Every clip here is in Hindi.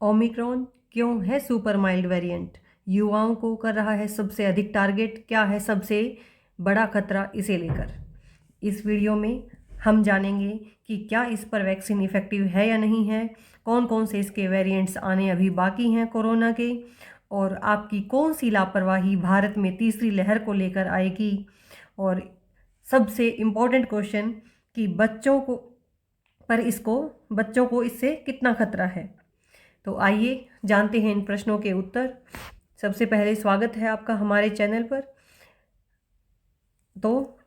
ओमिक्रॉन क्यों है सुपर माइल्ड वेरिएंट? युवाओं को कर रहा है सबसे अधिक टारगेट। क्या है सबसे बड़ा खतरा इसे लेकर? इस वीडियो में हम जानेंगे कि क्या इस पर वैक्सीन इफेक्टिव है या नहीं है, कौन कौन से इसके वेरिएंट्स आने अभी बाकी हैं कोरोना के, और आपकी कौन सी लापरवाही भारत में तीसरी लहर को लेकर आएगी, और सबसे इम्पोर्टेंट क्वेश्चन कि बच्चों को इससे कितना खतरा है। तो आइए जानते हैं इन प्रश्नों के उत्तर। सबसे पहले स्वागत है आपका हमारे चैनल पर। तो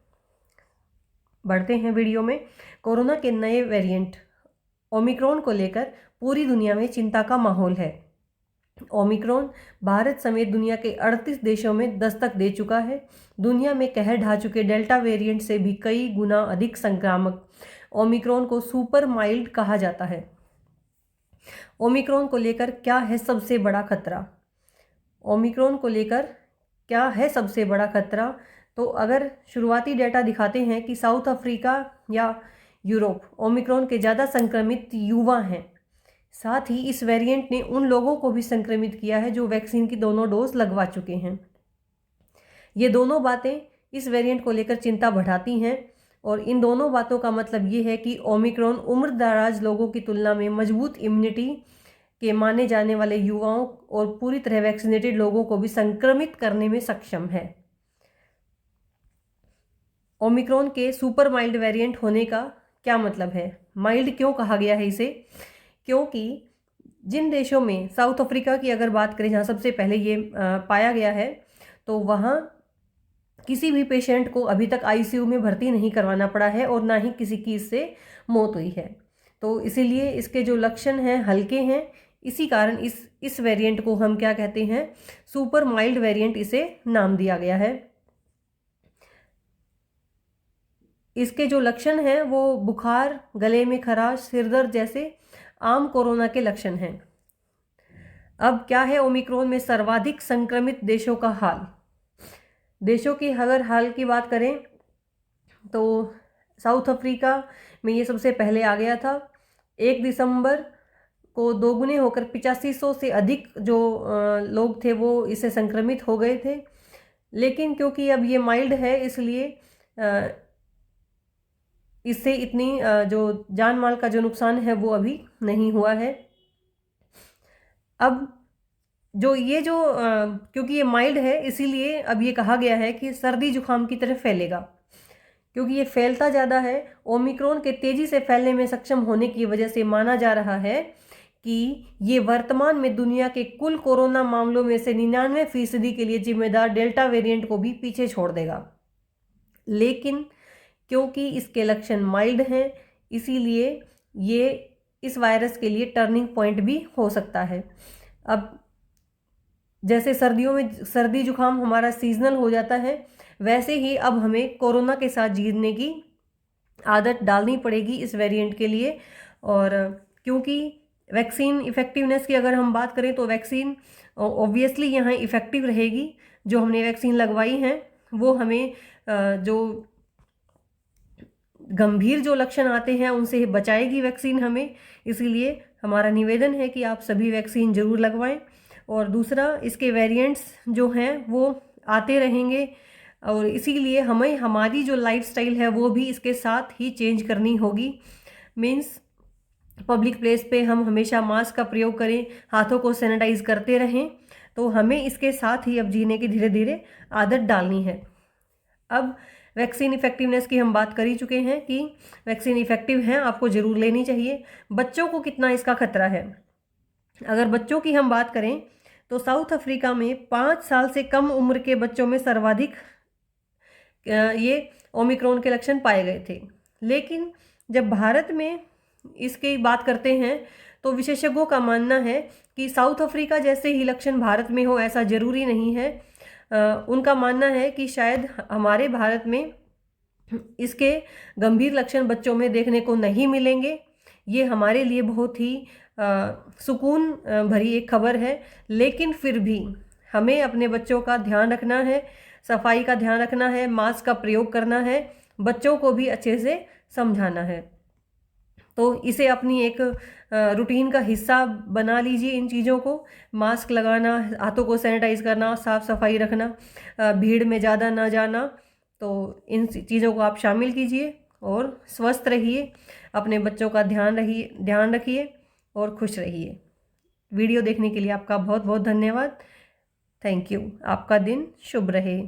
बढ़ते हैं वीडियो में। कोरोना के नए वेरिएंट ओमिक्रॉन को लेकर पूरी दुनिया में चिंता का माहौल है। ओमिक्रॉन भारत समेत दुनिया के 38 देशों में दस्तक दे चुका है। दुनिया में कहर ढा चुके डेल्टा वेरिएंट से भी कई गुना अधिक संक्रामक ओमिक्रॉन को सुपर माइल्ड कहा जाता है। ओमिक्रॉन को लेकर क्या है सबसे बड़ा खतरा? ओमिक्रॉन को लेकर क्या है सबसे बड़ा खतरा? तो अगर शुरुआती डेटा दिखाते हैं कि साउथ अफ्रीका या यूरोप ओमिक्रॉन के ज़्यादा संक्रमित युवा हैं। साथ ही इस वेरिएंट ने उन लोगों को भी संक्रमित किया है जो वैक्सीन की दोनों डोज लगवा चुके हैं। ये दोनों बातें इस वेरिएंट को लेकर चिंता बढ़ाती हैं, और इन दोनों बातों का मतलब ये है कि ओमिक्रॉन उम्रदराज लोगों की तुलना में मजबूत इम्यूनिटी के माने जाने वाले युवाओं और पूरी तरह वैक्सीनेटेड लोगों को भी संक्रमित करने में सक्षम है। ओमिक्रॉन के सुपर माइल्ड वेरिएंट होने का क्या मतलब है? माइल्ड क्यों कहा गया है इसे? क्योंकि जिन देशों में, साउथ अफ्रीका की अगर बात करें जहाँ सबसे पहले ये पाया गया है, तो वहाँ किसी भी पेशेंट को अभी तक आईसीयू में भर्ती नहीं करवाना पड़ा है और ना ही किसी की इससे मौत हुई है। तो इसीलिए इसके जो लक्षण हैं हल्के हैं। इसी कारण इस वेरिएंट को हम क्या कहते हैं, सुपर माइल्ड वेरिएंट इसे नाम दिया गया है। इसके जो लक्षण हैं वो बुखार, गले में खराश, सिरदर्द जैसे आम कोरोना के लक्षण हैं। अब क्या है ओमिक्रॉन में सर्वाधिक संक्रमित देशों का हाल? देशों की अगर हाल की बात करें तो साउथ अफ्रीका में ये सबसे पहले आ गया था। 1 दिसंबर को दोगुने होकर 8500 से अधिक जो लोग थे वो इससे संक्रमित हो गए थे। लेकिन क्योंकि अब ये माइल्ड है इसलिए इससे इतनी जो जान माल का जो नुकसान है वो अभी नहीं हुआ है। अब क्योंकि ये माइल्ड है इसीलिए अब ये कहा गया है कि सर्दी जुकाम की तरह फैलेगा। क्योंकि ये फैलता ज़्यादा है, ओमिक्रॉन के तेज़ी से फैलने में सक्षम होने की वजह से माना जा रहा है कि ये वर्तमान में दुनिया के कुल कोरोना मामलों में से 99% के लिए जिम्मेदार डेल्टा वेरिएंट को भी पीछे छोड़ देगा। लेकिन क्योंकि इसके लक्षण माइल्ड हैं इसीलिए ये इस वायरस के लिए टर्निंग पॉइंट भी हो सकता है। अब जैसे सर्दियों में सर्दी जुकाम हमारा सीजनल हो जाता है, वैसे ही अब हमें कोरोना के साथ जीने की आदत डालनी पड़ेगी इस वेरिएंट के लिए। और क्योंकि वैक्सीन इफ़ेक्टिवनेस की अगर हम बात करें तो वैक्सीन ऑब्वियसली यहाँ इफ़ेक्टिव रहेगी। जो हमने वैक्सीन लगवाई हैं वो हमें जो गंभीर जो लक्षण आते हैं उनसे बचाएगी वैक्सीन हमें। इसीलिए हमारा निवेदन है कि आप सभी वैक्सीन ज़रूर लगवाएं। और दूसरा, इसके वेरिएंट्स जो हैं वो आते रहेंगे और इसीलिए हमें हमारी जो लाइफस्टाइल है वो भी इसके साथ ही चेंज करनी होगी। मीन्स पब्लिक प्लेस पे हम हमेशा मास्क का प्रयोग करें, हाथों को सैनिटाइज करते रहें। तो हमें इसके साथ ही अब जीने की धीरे धीरे आदत डालनी है। अब वैक्सीन इफेक्टिवनेस की हम बात कर ही चुके हैं कि वैक्सीन इफेक्टिव हैं, आपको ज़रूर लेनी चाहिए। बच्चों को कितना इसका खतरा है? अगर बच्चों की हम बात करें तो साउथ अफ्रीका में 5 साल से कम उम्र के बच्चों में सर्वाधिक ये ओमिक्रॉन के लक्षण पाए गए थे। लेकिन जब भारत में इसकी बात करते हैं तो विशेषज्ञों का मानना है कि साउथ अफ्रीका जैसे ही लक्षण भारत में हो ऐसा ज़रूरी नहीं है। उनका मानना है कि शायद हमारे भारत में इसके गंभीर लक्षण बच्चों में देखने को नहीं मिलेंगे। ये हमारे लिए बहुत ही सुकून भरी एक खबर है। लेकिन फिर भी हमें अपने बच्चों का ध्यान रखना है, सफाई का ध्यान रखना है, मास्क का प्रयोग करना है, बच्चों को भी अच्छे से समझाना है। तो इसे अपनी एक रूटीन का हिस्सा बना लीजिए। इन चीज़ों को, मास्क लगाना, हाथों को सैनिटाइज करना, साफ़ सफाई रखना, भीड़ में ज़्यादा ना जाना, तो इन चीज़ों को आप शामिल कीजिए और स्वस्थ रहिए, अपने बच्चों का ध्यान रखिए और खुश रहिए। वीडियो देखने के लिए आपका बहुत बहुत धन्यवाद। Thank you. आपका दिन शुभ रहे।